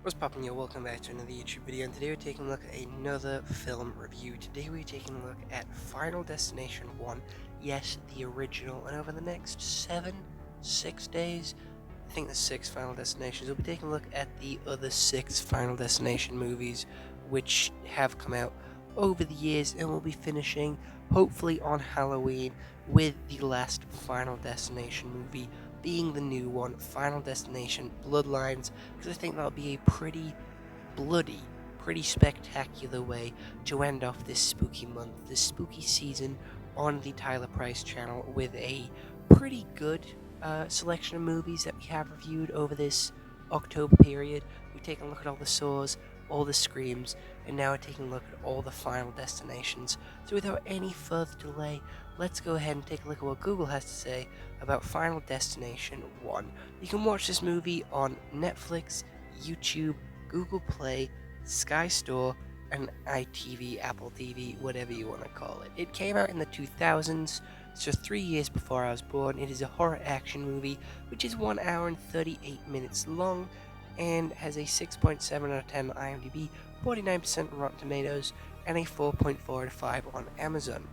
What's poppin', yo? Welcome back to another YouTube video, and today we're taking a look at another film review. Today we're taking a look at Final Destination 1, yes, the original, and over the next 6 days, I think there's 6 Final Destinations, we'll be taking a look at the other 6 Final Destination movies, which have come out over the years, and we'll be finishing, hopefully on Halloween, with the last Final Destination movie, being the new one, Final Destination Bloodlines, because I think that'll be a pretty bloody, pretty spectacular way to end off this spooky month, this spooky season on the Tyler Price channel with a pretty good selection of movies that we have reviewed over this October period. We've taken a look at all the Saws, all the Screams, and now we're taking a look at all the Final Destinations. So without any further delay, let's go ahead and take a look at what Google has to say about Final Destination 1. You can watch this movie on Netflix, YouTube, Google Play, Sky Store, and iTV, Apple TV, whatever you want to call it. It came out in the 2000s, so 3 years before I was born. It is a horror action movie, which is 1 hour and 38 minutes long, and has a 6.7 out of 10 on IMDb, 49% on Rotten Tomatoes, and a 4.4 out of 5 on Amazon.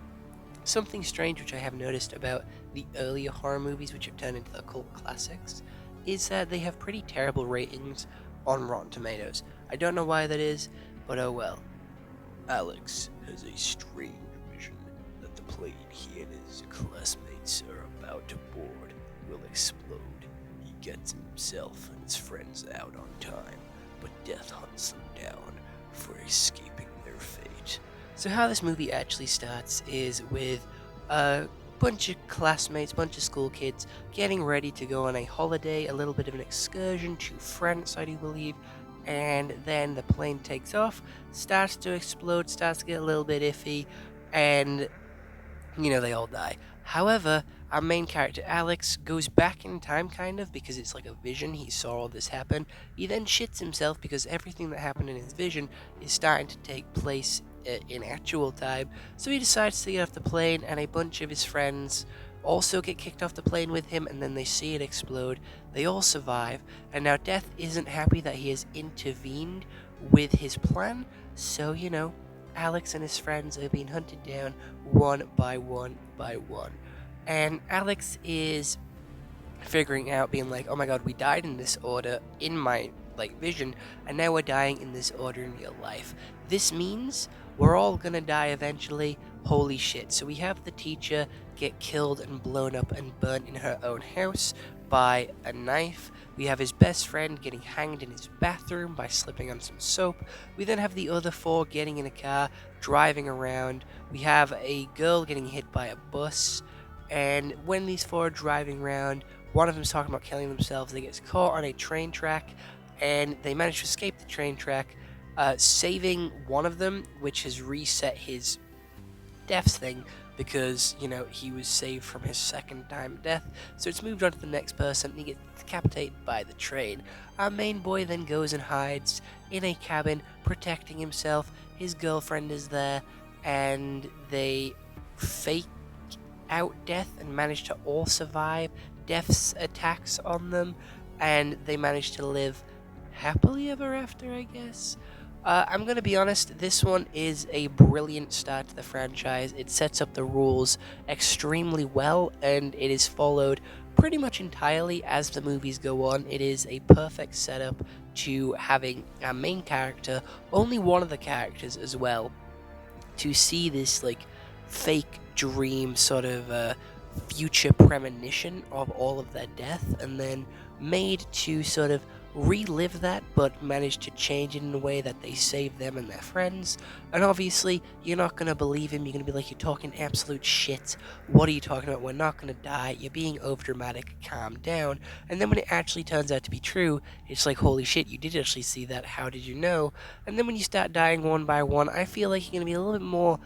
Something strange which I have noticed about the earlier horror movies which have turned into the cult classics is that they have pretty terrible ratings on Rotten Tomatoes. I don't know why that is, but oh well. Alex has a strange vision that the plane he and his classmates are about to board will explode. He gets himself and his friends out on time, but death hunts them down for escaping their fate. So how this movie actually starts is with a bunch of classmates, bunch of school kids getting ready to go on a holiday, a little bit of an excursion to France, I do believe, and then the plane takes off, starts to explode, starts to get a little bit iffy, and they all die. However, our main character Alex goes back in time kind of because it's like a vision. He saw all this happen. He then shits himself because everything that happened in his vision is starting to take place in actual time. So he decides to get off the plane, and a bunch of his friends also get kicked off the plane with him, and then they see it explode. They all survive, and now Death isn't happy that he has intervened with his plan. So, Alex and his friends are being hunted down one by one by one. And Alex is figuring out, being like, oh my god, we died in this order in my vision, and now we're dying in this order in real life. This means we're all gonna die eventually. Holy shit. So we have the teacher get killed and blown up and burnt in her own house by a knife. We have his best friend getting hanged in his bathroom by slipping on some soap. We then have the other 4 getting in a car, driving around. We have a girl getting hit by a bus. And when these 4 are driving around, one of them's talking about killing themselves. They get caught on a train track, and they manage to escape the train track, saving one of them, which has reset his deaths thing because, he was saved from his second time death. So it's moved on to the next person, and he gets decapitated by the train. Our main boy then goes and hides in a cabin, protecting himself. His girlfriend is there, and they fake out Death and manage to all survive Death's attacks on them, and they manage to live happily ever after, I guess. I'm gonna be honest, this one is a brilliant start to the franchise. It sets up the rules extremely well, and it is followed pretty much entirely as the movies go on. It is a perfect setup to having a main character, only one of the characters as well, to see this fake dream sort of future premonition of all of their death, and then made to sort of relive that, but manage to change it in a way that they save them and their friends. And obviously, you're not going to believe him. You're going to be like, you're talking absolute shit. What are you talking about? We're not going to die. You're being overdramatic. Calm down. And then when it actually turns out to be true, it's like, holy shit, you did actually see that. How did you know? And then when you start dying one by one, I feel like you're going to be a little bit more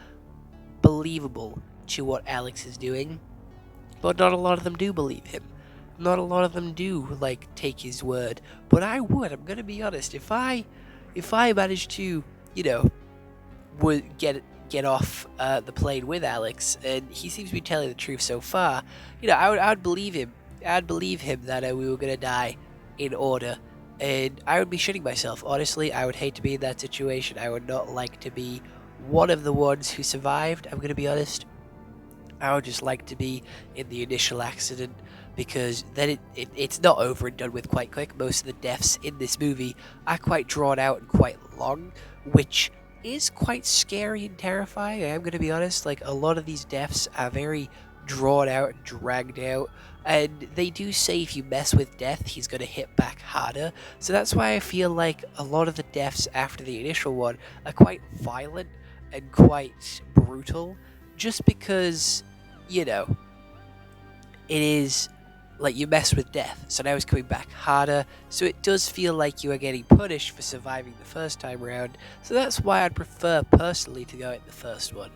believable to what Alex is doing. But not a lot of them do believe him. Not a lot of them do take his word. But I would. I'm gonna be honest. If I managed to, would get off the plane with Alex, and he seems to be telling the truth so far, I would believe him. I'd believe him that we were gonna die in order And I would be shitting myself. Honestly, I would hate to be in that situation. I would not like to be one of the ones who survived. I'm going to be honest. I would just like to be in the initial accident because then it's not over and done with quite quick. Most of the deaths in this movie are quite drawn out and quite long, which is quite scary and terrifying. I am going to be honest. Like, a lot of these deaths are very drawn out and dragged out. And they do say if you mess with death, he's going to hit back harder. So that's why I feel like a lot of the deaths after the initial one are quite violent and quite brutal just because, you know, it is like you mess with death. So now it's coming back harder. So it does feel like you are getting punished for surviving the first time around. So that's why I'd prefer personally to go at the first one.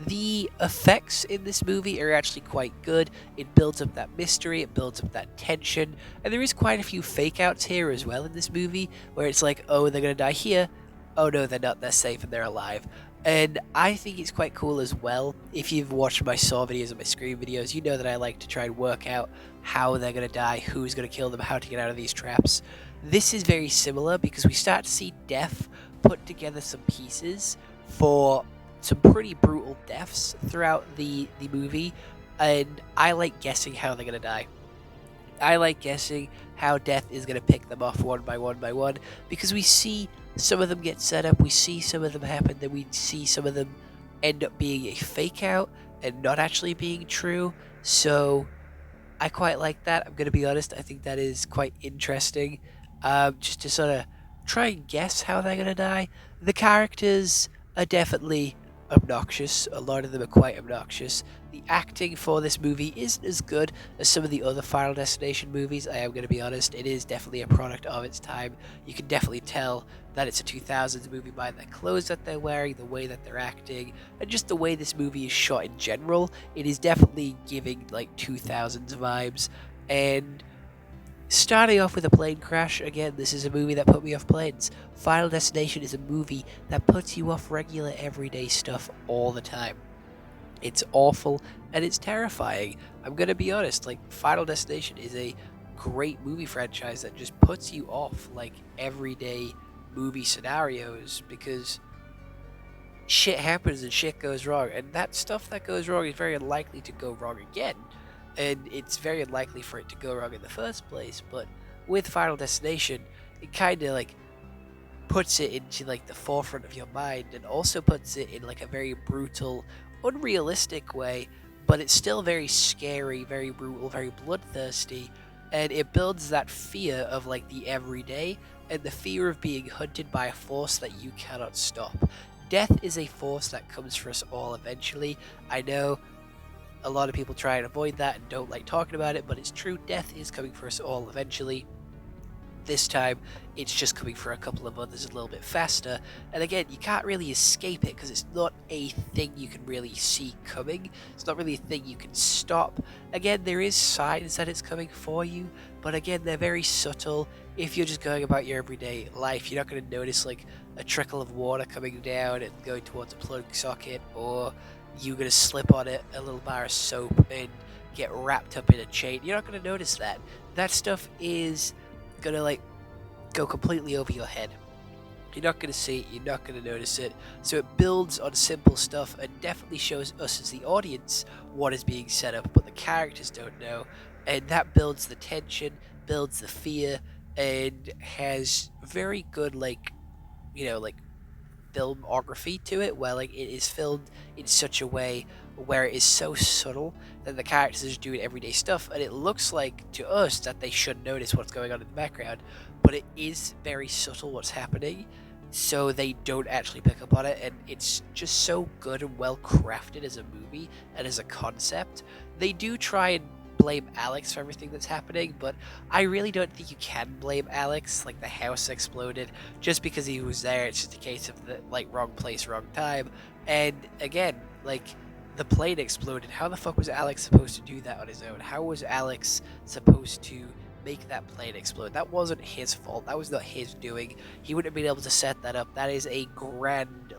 The effects in this movie are actually quite good. It builds up that mystery, it builds up that tension, and there is quite a few fake outs here as well in this movie where it's like, oh, they're gonna die here. Oh no, they're not, they're safe and they're alive. And I think it's quite cool as well. If you've watched my Saw videos and my Scream videos, you know that I like to try and work out how they're going to die, who's going to kill them, how to get out of these traps. This is very similar because we start to see Death put together some pieces for some pretty brutal deaths throughout the movie, and I like guessing how they're going to die. I like guessing how Death is going to pick them off one by one by one because we see some of them get set up, we see some of them happen, then we see some of them end up being a fake out and not actually being true. So I quite like that. I'm going to be honest, I think that is quite interesting. Just to sort of try and guess how they're going to die. The characters are definitely obnoxious. A lot of them are quite obnoxious. The acting for this movie isn't as good as some of the other Final Destination movies. I am going to be honest. It is definitely a product of its time. You can definitely tell that it's a 2000s movie by the clothes that they're wearing, the way that they're acting, and just the way this movie is shot in general. It is definitely giving like 2000s vibes. And starting off with a plane crash, again, this is a movie that put me off planes. Final Destination is a movie that puts you off regular everyday stuff all the time. It's awful and it's terrifying. I'm gonna be honest, like, Final Destination is a great movie franchise that just puts you off like everyday movie scenarios because shit happens and shit goes wrong, and that stuff that goes wrong is very unlikely to go wrong again, and it's very unlikely for it to go wrong in the first place. But with Final Destination, it kind of like puts it into like the forefront of your mind and also puts it in like a very brutal, unrealistic way, but it's still very scary, very brutal, very bloodthirsty, and it builds that fear of like the everyday and the fear of being hunted by a force that you cannot stop. Death is a force that comes for us all eventually. I know a lot of people try and avoid that and don't like talking about it, but it's true. Death is coming for us all eventually. This time, it's just coming for a couple of others a little bit faster. And again, you can't really escape it because it's not a thing you can really see coming. It's not really a thing you can stop. Again, there is signs that it's coming for you, but again, they're very subtle. If you're just going about your everyday life, you're not going to notice like a trickle of water coming down and going towards a plug socket, or you're going to slip on it a little bar of soap and get wrapped up in a chain. You're not going to notice that. That stuff is gonna like go completely over your head. You're not gonna see it, you're not gonna notice it. So it builds on simple stuff and definitely shows us as the audience what is being set up, but the characters don't know. And that builds the tension, builds the fear, and has very good like, you know, like filmography to it, where like it is filmed in such a way where it is so subtle that the characters are just doing everyday stuff, and it looks like to us that they should notice what's going on in the background, but it is very subtle what's happening, so they don't actually pick up on it, and it's just so good and well crafted as a movie and as a concept. They do try and blame Alex for everything that's happening, but I really don't think you can blame Alex. Like, the house exploded just because he was there. It's just a case of the like wrong place, wrong time. And again, like, the plane exploded. How the fuck was Alex supposed to do that on his own? How was Alex supposed to make that plane explode? That wasn't his fault. That was not his doing. He wouldn't have been able to set that up. That is a grand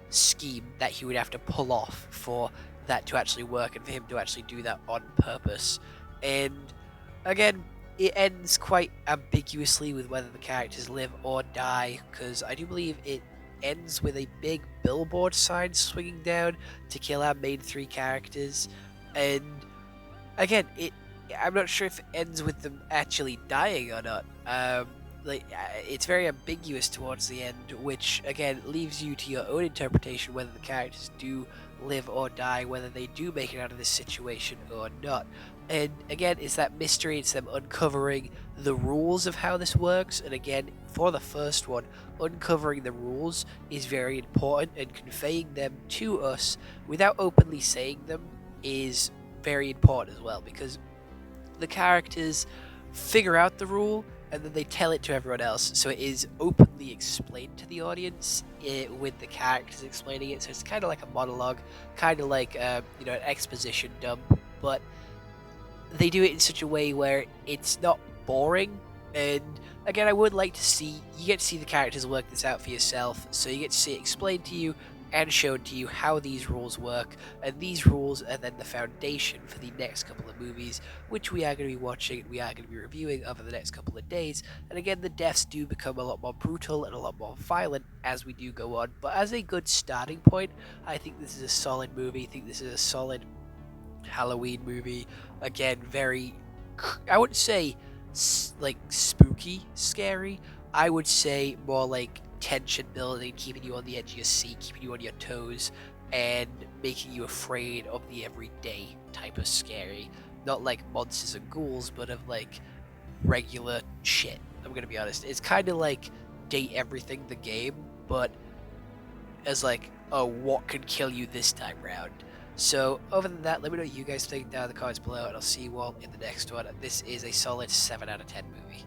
scheme that he would have to pull off for that to actually work and for him to actually do that on purpose. And again, it ends quite ambiguously with whether the characters live or die, because I do believe it ends with a big billboard sign swinging down to kill our main three characters. And again, I'm not sure if it ends with them actually dying or not. It's very ambiguous towards the end, which again leaves you to your own interpretation whether the characters do live or die, whether they do make it out of this situation or not. And again, it's that mystery, it's them uncovering the rules of how this works. And again, for the first one, uncovering the rules is very important, and conveying them to us without openly saying them is very important as well, because the characters figure out the rule and then they tell it to everyone else, so it is openly explained to the audience with the characters explaining it. So it's kind of like a monologue, kind of like an exposition dump, but they do it in such a way where it's not boring. And again, I would like to see you get to see the characters work this out for yourself, so you get to see it explained to you and shown to you how these rules work, and these rules are then the foundation for the next couple of movies, which we are going to be watching and we are going to be reviewing over the next couple of days. And again, the deaths do become a lot more brutal and a lot more violent as we do go on, but as a good starting point, I think this is a solid movie. I think this is a solid Halloween movie. Again, very, I wouldn't say like spooky, scary. I would say more like tension building, keeping you on the edge of your seat, keeping you on your toes, and making you afraid of the everyday type of scary. Not like monsters and ghouls, but of like regular shit. I'm gonna be honest. It's kind of like Date Everything the game, but as like, oh, what can kill you this time round? So, other than that, let me know what you guys think down in the comments below, and I'll see you all in the next one. This is a solid 7 out of 10 movie.